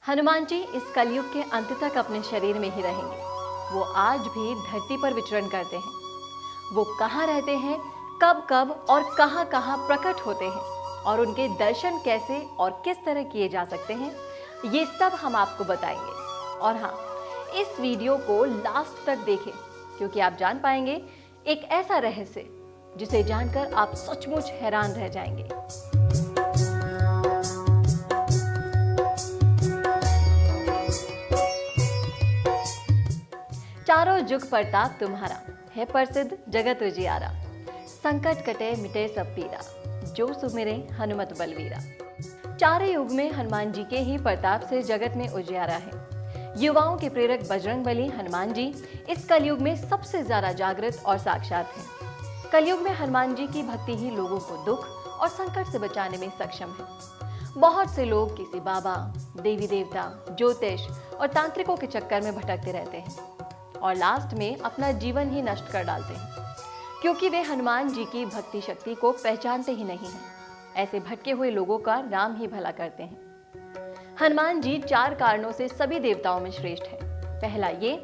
हनुमान जी इस कलयुग के अंत तक अपने शरीर में ही रहेंगे। वो आज भी धरती पर विचरण करते हैं। वो कहाँ रहते हैं, कब कब और कहाँ कहाँ प्रकट होते हैं और उनके दर्शन कैसे और किस तरह किए जा सकते हैं, ये सब हम आपको बताएंगे। और हाँ, इस वीडियो को लास्ट तक देखें क्योंकि आप जान पाएंगे एक ऐसा रहस्य जिसे जानकर आप सचमुच हैरान रह जाएंगे। चारों जुग प्रताप तुम्हारा, है प्रसिद्ध जगत उजियारा। संकट कटे मिटे सब पीरा, जो सुमिरे हनुमत बलवीरा। चारों युग में हनुमान जी के ही प्रताप से जगत में उजियारा है। युवाओं के प्रेरक बजरंगबली हनुमान जी इस कलयुग में सबसे ज्यादा जागृत और साक्षात हैं। कलयुग में हनुमान जी की भक्ति ही लोगों को दुख और संकट से बचाने में सक्षम है। बहुत से लोग किसी बाबा, देवी देवता, ज्योतिष और तांत्रिकों के चक्कर में भटकते रहते हैं और लास्ट में अपना जीवन ही नष्ट कर डालते हैं क्योंकि वे हनुमान जी की भक्ति शक्ति को पहचानते ही नहीं हैं। ऐसे भटके हुए लोगों का राम ही भला करते हैं। हनुमान जी 4 कारणों से सभी देवताओं में श्रेष्ठ हैं। पहला ये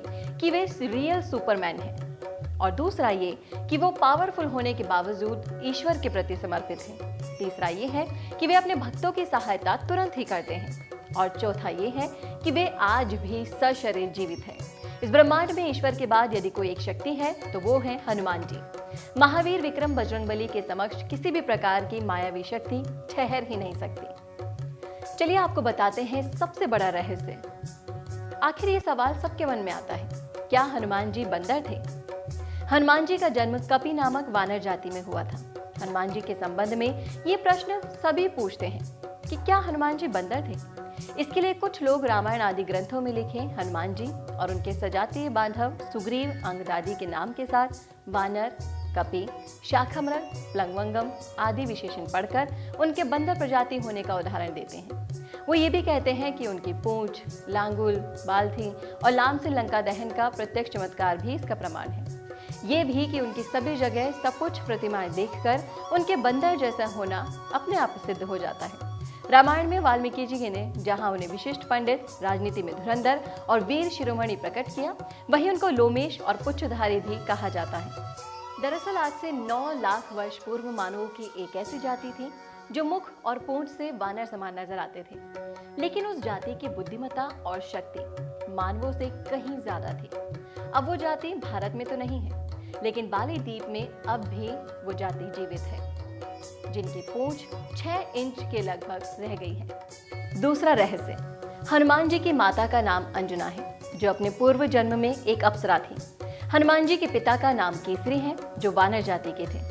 कि वे रियल सुपरमैन हैं और दूसरा ये कि वो पावरफुल होने के बावजूद ईश्वर के प्रति समर्पित हैं। तीसरा ये है कि वे अपने भक्तों की सहायता तुरंत ही करते हैं और चौथा ये है कि वे आज भी सशरीर जीवित हैं। इस ब्रह्मांड में ईश्वर के बाद यदि कोई एक शक्ति है तो वो है हनुमान जी। महावीर विक्रम बजरंगबली के समक्ष किसी भी प्रकार की मायावी शक्ति ठहर ही नहीं सकती। चलिए आपको बताते हैं सबसे बड़ा रहस्य। आखिर ये सवाल सबके मन में आता है, क्या हनुमान जी बंदर थे? हनुमान जी का जन्म कपि नामक वानर जाति में हुआ था। हनुमान जी के संबंध में ये प्रश्न सभी पूछते हैं कि क्या हनुमान जी बंदर थे? इसके लिए कुछ लोग रामायण आदि ग्रंथों में लिखे हनुमान जी और उनके सजातीय बांधव सुग्रीव, अंगद आदि के नाम के साथ वानर, कपि, शाकम्भर, प्लवंगम आदि विशेषण पढ़कर उनके बंदर प्रजाति होने का उदाहरण देते हैं। वो ये भी कहते हैं कि उनकी पूंछ, लांगुल, बाल थी और लाम से लंका दहन का प्रत्यक्ष चमत्कार भी इसका प्रमाण है। ये भी कि उनकी सभी जगह सब कुछ प्रतिमाएं देखकर उनके बंदर जैसा होना अपने आप सिद्ध हो जाता है। रामायण में वाल्मीकि जी ने जहां उन्हें विशिष्ट पंडित, राजनीति में धुरंधर और वीर शिरोमणि प्रकट किया, वहीं उनको लोमेश और पुच्छधारी भी कहा जाता है। दरअसल आज से 9 लाख वर्ष पूर्व मानवों की एक ऐसी जाति थी जो मुख और पूंछ से वानर समान नजर आते थे, लेकिन उस जाति की बुद्धिमत्ता और शक्ति मानवों से कहीं ज्यादा थी। अब वो जाति भारत में तो नहीं है, लेकिन बाली द्वीप में अब भी वो जाति जीवित है, जिनकी पूंछ 6 इंच के लगभग रह गई है। दूसरा रहस्य, हनुमान जी की माता का नाम अंजना है, जो अपने पूर्व जन्म में एक अप्सरा थी। हनुमान जी के पिता का नाम केसरी है, जो वानर जाति के थे।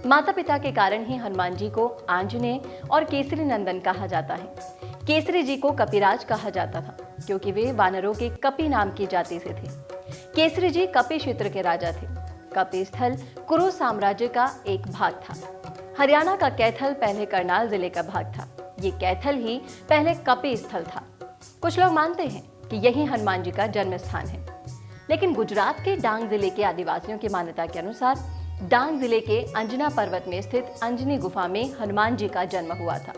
माता पिता के कारण ही हनुमान जी को आंजनेय और केसरी नंदन कहा जाता है। केसरी जी को कपिराज कहा जाता था क्योंकि वे वानरों के कपि नाम की जाति से थे। केसरी जी कपि क्षेत्र के राजा थे। कपि स्थल कुरु साम्राज्य का एक भाग था। हरियाणा का कैथल पहले करनाल जिले का भाग था। ये कैथल ही पहले कपि स्थल था। कुछ लोग मानते हैं कि यही हनुमान जी का जन्म स्थान है, लेकिन गुजरात के डांग जिले के आदिवासियों की मान्यता के अनुसार डांग जिले के अंजना पर्वत में स्थित अंजनी गुफा में हनुमान जी का जन्म हुआ था।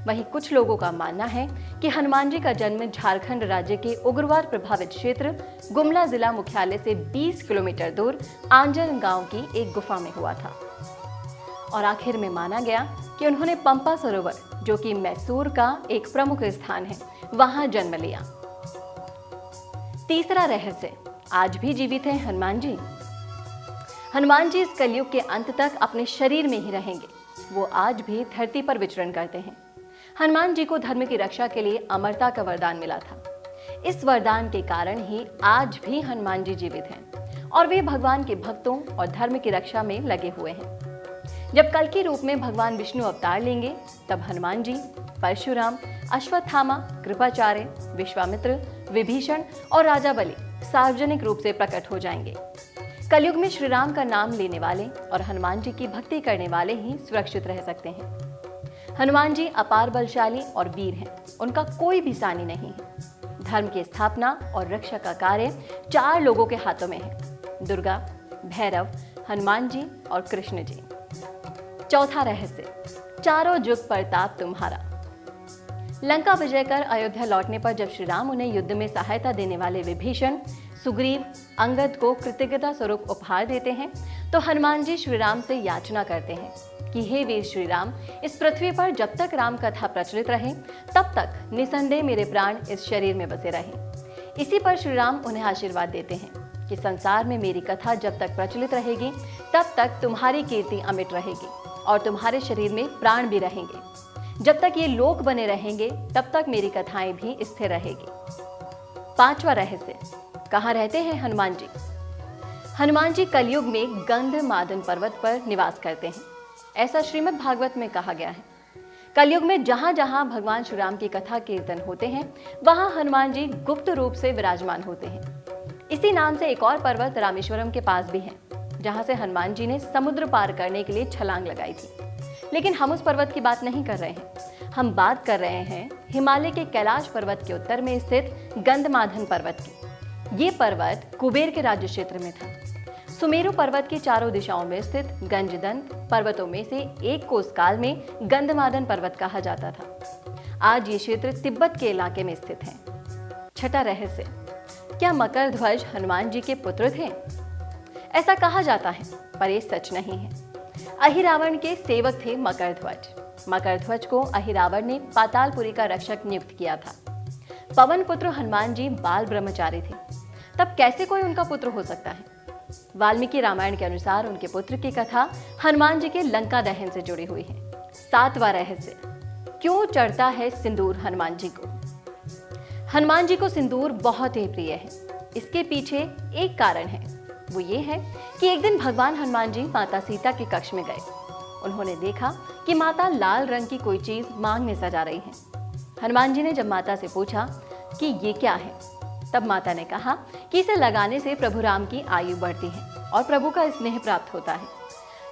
वहीं कुछ लोगों का मानना है कि हनुमान जी का जन्म झारखंड राज्य के उग्रवाद प्रभावित क्षेत्र गुमला जिला मुख्यालय से 20 किलोमीटर दूर आंजन गांव की एक गुफा में हुआ था। और आखिर में माना गया कि उन्होंने पंपा सरोवर, जो कि मैसूर का एक प्रमुख स्थान है, वहां जन्म लिया। तीसरा रहस्य, आज भी जीवित हैं हनुमान जी। हनुमान जी इस कलयुग के अंत तक अपने शरीर में ही रहेंगे। वो आज भी धरती पर विचरण करते हैं। हनुमान जी को धर्म की रक्षा के लिए अमरता का वरदान मिला था। इस वरदान के कारण ही आज भी हनुमान जी जीवित हैं और वे भगवान के भक्तों और धर्म की रक्षा में लगे हुए हैं। जब कल के रूप में भगवान विष्णु अवतार लेंगे, तब हनुमान जी, परशुराम, अश्वत्थामा, कृपाचार्य, विश्वामित्र, विभीषण और राजा बलि सार्वजनिक रूप से प्रकट हो जाएंगे। कलयुग में श्री राम का नाम लेने वाले और हनुमान जी की भक्ति करने वाले ही सुरक्षित रह सकते हैं। हनुमान जी अपार बलशाली और वीर हैं। उनका कोई भी सानी नहीं है। धर्म की स्थापना और रक्षा का कार्य 4 लोगों के हाथों में है, दुर्गा, भैरव, हनुमान जी और कृष्ण जी। चौथा रहस्य, चारों जुग प्रताप तुम्हारा। लंका विजय कर अयोध्या लौटने पर जब श्री राम उन्हें युद्ध में सहायता देने वाले विभीषण, सुग्रीव, अंगद को कृतज्ञता स्वरूप उपहार देते हैं, तो हनुमान जी श्री राम से याचना करते हैं कि हे वीर श्री राम, इस पृथ्वी पर जब तक राम कथा प्रचलित रहे तब तक निसंदेह मेरे प्राण इस शरीर में बसे रहें। इसी पर श्री राम उन्हें आशीर्वाद देते हैं कि संसार में मेरी कथा जब तक प्रचलित रहेगी तब तक तुम्हारी कीर्ति अमिट रहेगी और तुम्हारे शरीर में प्राण भी रहेंगे। जब तक ये लोक बने रहेंगे तब तक मेरी कथाएं भी स्थिर रहेगी। पांचवा रहस्य, कहाँ रहते हैं हनुमान जी? हनुमान जी कलयुग में गंधमादन पर्वत पर निवास करते हैं, ऐसा श्रीमद् भागवत में कहा गया है। कलयुग में जहां जहां भगवान श्री राम की कथा कीर्तन होते हैं वहां हनुमान जी गुप्त रूप से विराजमान होते हैं। इसी नाम से एक और पर्वत रामेश्वरम के पास भी है, जहां से हनुमान जी ने समुद्र पार करने के लिए छलांग लगाई थी। लेकिन हम उस पर्वत की बात नहीं कर रहे हैं, हम बात कर रहे हैं हिमालय के कैलाश पर्वत के उत्तर में स्थित गंधमादन पर्वत की। ये पर्वत कुबेर के राज्य क्षेत्र में था। सुमेरु पर्वत की चारों दिशाओं में स्थित गंजदंत पर्वतों में से एक को उस काल में गंधमादन पर्वत कहा जाता था। आज ये क्षेत्र तिब्बत के इलाके में स्थित है। छठा रहस्य, क्या मकर ध्वज हनुमान जी के पुत्र थे? ऐसा कहा जाता है, पर यह सच नहीं है। अहिरावण के सेवक थे मकर ध्वज। मकर ध्वज को अहिरावण ने पातालपुरी का रक्षक नियुक्त किया था। पवन पुत्र हनुमान जी बाल ब्रह्मचारी थे, तब कैसे कोई उनका पुत्र हो सकता है? वाल्मीकि रामायण के अनुसार उनके पुत्र की कथा हनुमान जी के लंका दहन से जुड़ी हुई है। सातवां रहस्य, क्यों चढ़ता है सिंदूर हनुमान जी को? हनुमान जी को सिंदूर बहुत ही प्रिय है। इसके पीछे एक कारण है, वो ये है कि एक दिन भगवान हनुमान जी माता सीता के कक्ष में गए। उन्होंने देखा कि माता लाल रंग की कोई चीज मांग में सजा रही है। हनुमान जी ने जब माता से पूछा कि ये क्या है, तब माता ने कहा कि इसे लगाने से प्रभु राम की आयु बढ़ती है और प्रभु का स्नेह प्राप्त होता है।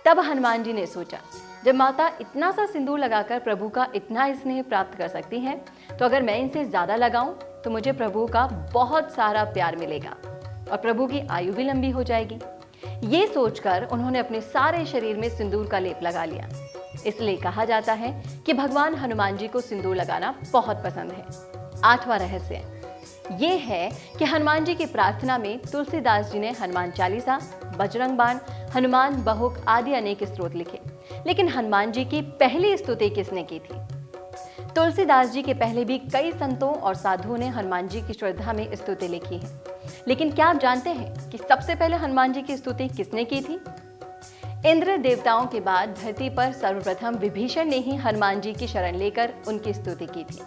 तब हनुमान जी ने सोचा, जब माता इतना सा सिंदूर लगाकर प्रभु का इतना स्नेह प्राप्त कर सकती है, तो अगर मैं इनसे ज्यादा लगाऊं तो मुझे प्रभु का बहुत सारा प्यार मिलेगा और प्रभु की आयु भी लंबी हो जाएगी। ये सोचकर उन्होंने अपने सारे शरीर में सिंदूर का लेप लगा लिया। इसलिए कहा जाता है कि भगवान हनुमान जी को सिंदूर लगाना बहुत पसंद है। आठवां रहस्य ये है कि हनुमान जी की प्रार्थना में तुलसीदास जी ने हनुमान चालीसा, बजरंग बाण, हनुमान बहुक आदि अनेक स्तोत्र लिखे। लेकिन हनुमान जी की पहली स्तुति किसने की थी? तुलसीदास जी के पहले भी कई संतों और साधुओं ने हनुमान जी की श्रद्धा में स्तुति लिखी है। लेकिन क्या आप जानते हैं कि सबसे पहले हनुमान जी की स्तुति किसने की थी? इंद्र देवताओं के बाद धरती पर सर्वप्रथम विभीषण ने ही हनुमान जी की शरण लेकर उनकी स्तुति की थी।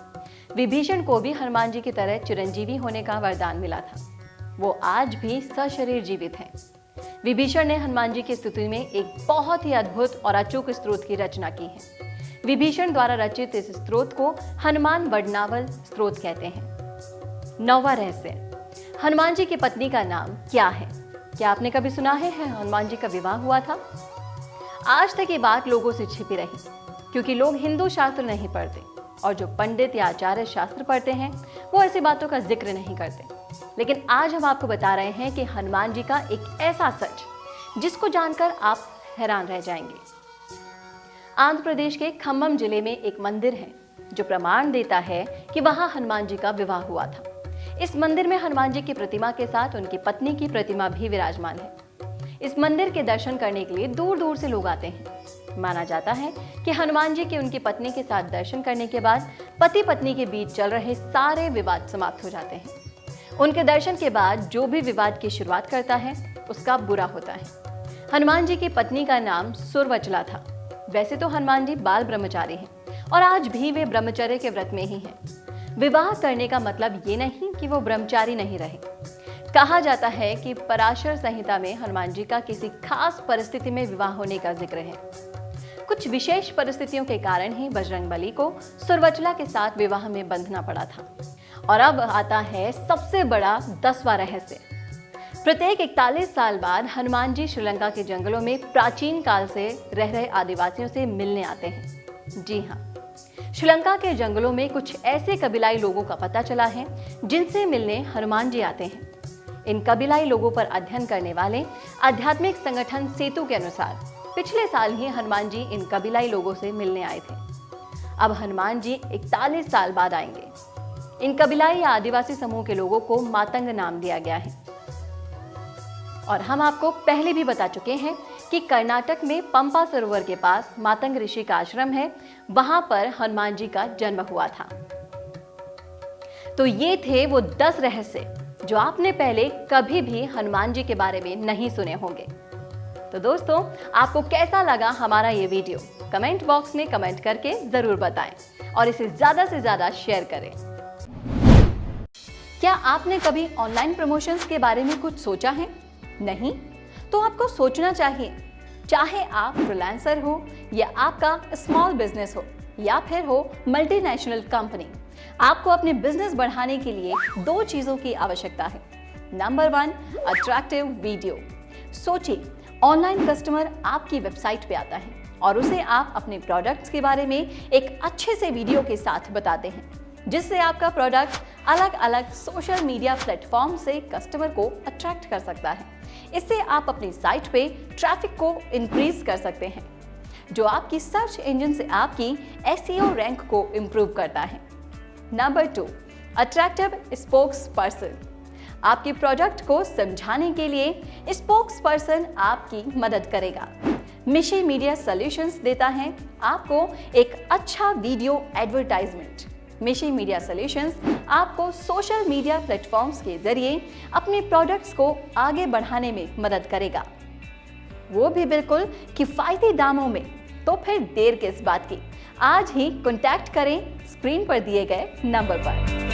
विभीषण को भी हनुमान जी की तरह चिरंजीवी होने का वरदान मिला था। वो आज भी सशरीर जीवित हैं। विभीषण ने हनुमान जी की स्तुति में एक बहुत ही अद्भुत और अचूक स्तोत्र की रचना की है। विभीषण द्वारा रचित इस स्तोत्र को हनुमान वडनावल स्तोत्र कहते हैं। नौवां रहस्य, हनुमान जी की पत्नी का नाम क्या है? क्या आपने कभी सुना है हनुमान जी का विवाह हुआ था? आज तक ये बात लोगों से छिपी रही, क्योंकि लोग हिंदू शास्त्र नहीं पढ़ते और जो पंडित या आचार्य शास्त्र पढ़ते हैं वो ऐसी बातों का जिक्र नहीं करते। लेकिन आज हम आपको बता रहे हैं कि हनुमान जी का एक ऐसा सच जिसको जानकर आप हैरान रह जाएंगे। आंध्र प्रदेश के खम्मम जिले में एक मंदिर है जो प्रमाण देता है कि वहां हनुमान जी का विवाह हुआ था। इस मंदिर में हनुमान जी की प्रतिमा के साथ उनकी पत्नी की प्रतिमा भी विराजमान है। इस मंदिर के दर्शन करने के लिए दूर दूर से लोग आते हैं। माना जाता है कि हनुमान जी के उनकी पत्नी के साथ दर्शन करने के बाद पति पत्नी के बीच चल रहे सारे विवाद समाप्त हो जाते हैं। उनके दर्शन के बाद जो भी विवाद की शुरुआत करता है उसका बुरा होता है। हनुमान जी की पत्नी का नाम सुरवचला था। वैसे तो हनुमान जी बाल ब्रह्मचारी हैं और आज भी वे ब्रह्मचर्य के व्रत में ही हैं। विवाह करने का मतलब ये नहीं कि वो ब्रह्मचारी नहीं रहे। कहा जाता है कि पराशर संहिता में हनुमान जी का किसी खास परिस्थिति में विवाह होने का जिक्र है। कुछ विशेष परिस्थितियों के कारण ही बजरंगबली को सुरवचला के साथ विवाह में बंधना पड़ा था। और अब आता है सबसे बड़ा 10वां रहस्य। प्रत्येक 41 साल बाद हनुमान जी श्रीलंका के जंगलों में प्राचीन काल से रह रहे आदिवासियों से मिलने आते हैं। जी हाँ, श्रीलंका के जंगलों में कुछ ऐसे कबीलाई लोगों का पता चला है जिनसे मिलने हनुमान जी आते हैं। इन कबीलाई लोगों पर अध्ययन करने वाले आध्यात्मिक संगठन सेतु के अनुसार पिछले साल ही हनुमान जी इन कबीलाई लोगों से मिलने आए थे। अब हनुमान जी 41 साल बाद आएंगे। इन कबीलाई या आदिवासी समूह के लोगों को मातंग नाम दिया गया है। और हम आपको पहले भी बता चुके हैं कि कर्नाटक में पंपा सरोवर के पास मातंग ऋषि का आश्रम है, वहां पर हनुमान जी का जन्म हुआ था। तो ये थे वो 10 रहस्य जो आपने पहले कभी भी हनुमान जी के बारे में नहीं सुने होंगे। तो दोस्तों, आपको कैसा लगा हमारा ये वीडियो? कमेंट बॉक्स में कमेंट करके जरूर बताएं और इसे ज्यादा से ज्यादा शेयर करें। क्या आपने कभी ऑनलाइन प्रमोशंस के बारे में कुछ सोचा है? नहीं? तो आपको सोचना चाहिए। चाहे आप फ्रीलांसर हो या आपका स्मॉल बिजनेस हो या फिर हो मल्टीनेशनल कंपनी, आपको अपने बिजनेस बढ़ाने के लिए 2 चीजों की आवश्यकता है। Number 1, attractive video. सोचिए, ऑनलाइन कस्टमर आपकी वेबसाइट पे आता है और उसे आप अपने प्रोडक्ट्स के बारे में एक अच्छे से वीडियो के साथ बताते हैं, जिससे आपका प्रोडक्ट अलग अलग सोशल मीडिया प्लेटफॉर्म से कस्टमर को अट्रैक्ट कर सकता है। इससे आप अपनी साइट पे ट्रैफिक को इंक्रीज कर सकते हैं, जो आपकी सर्च इंजन से आपकी SEO रैंक को इंप्रूव करता है। Number 2, attractive spokes person. आपके प्रोडक्ट को समझाने के लिए स्पोक्स पर्सन आपकी मदद करेगा। मिशी मीडिया सॉल्यूशंस देता है आपको एक अच्छा वीडियो एडवर्टाइजमेंट। मिशी मीडिया सॉल्यूशंस आपको सोशल मीडिया प्लेटफॉर्म्स के जरिए अपने प्रोडक्ट्स को आगे बढ़ाने में मदद करेगा, वो भी बिल्कुल किफायती दामों में। तो फिर देर किस बात की, आज ही कॉन्टैक्ट करें स्क्रीन पर दिए गए नंबर पर।